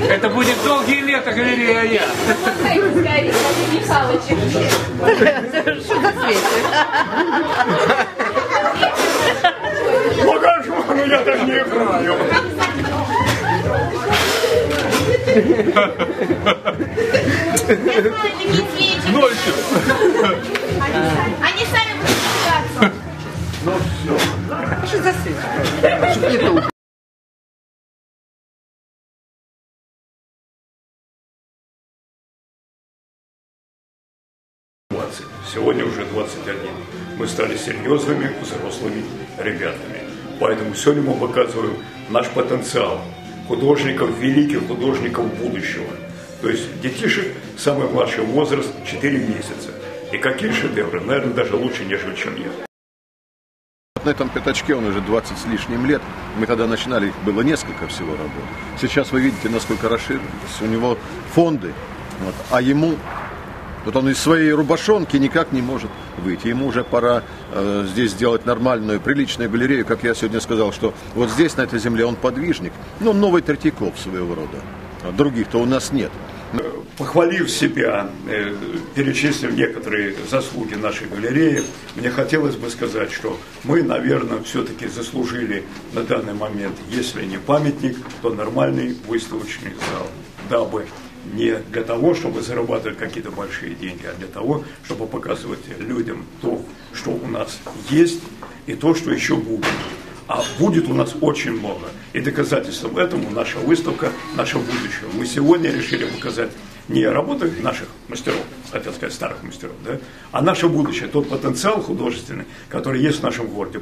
Это будет долгие лета галерея «Я». Что за свет? Покажу, но я даже не играю. Ночью. Они сами будут смеяться. Ну все. Что за свет? Сегодня уже 21. Мы стали серьезными взрослыми ребятами. Поэтому сегодня мы показываем наш потенциал художников, великих художников будущего. То есть детишек, самый младший возраст 4 месяца. И какие шедевры, наверное, даже лучше, нежели чем я. На этом пятачке он уже 20 с лишним лет. Мы когда начинали, их было несколько всего работ. Сейчас вы видите, насколько расширилось. У него фонды, вот, а ему... Вот он из своей рубашонки никак не может выйти. Ему уже пора здесь сделать нормальную, приличную галерею. Как я сегодня сказал, что вот здесь, на этой земле, он подвижник. Ну, новый Третьяков своего рода. А других-то у нас нет. Похвалив себя, перечислив некоторые заслуги нашей галереи, мне хотелось бы сказать, что мы, наверное, все-таки заслужили на данный момент, если не памятник, то нормальный выставочный зал, дабы не для того, чтобы зарабатывать какие-то большие деньги, а для того, чтобы показывать людям то, что у нас есть, и то, что еще будет. А будет у нас очень много. И доказательством этому наша выставка, наше будущее. Мы сегодня решили показать не работы наших мастеров, хотел сказать старых мастеров, да, а наше будущее, тот потенциал художественный, который есть в нашем городе.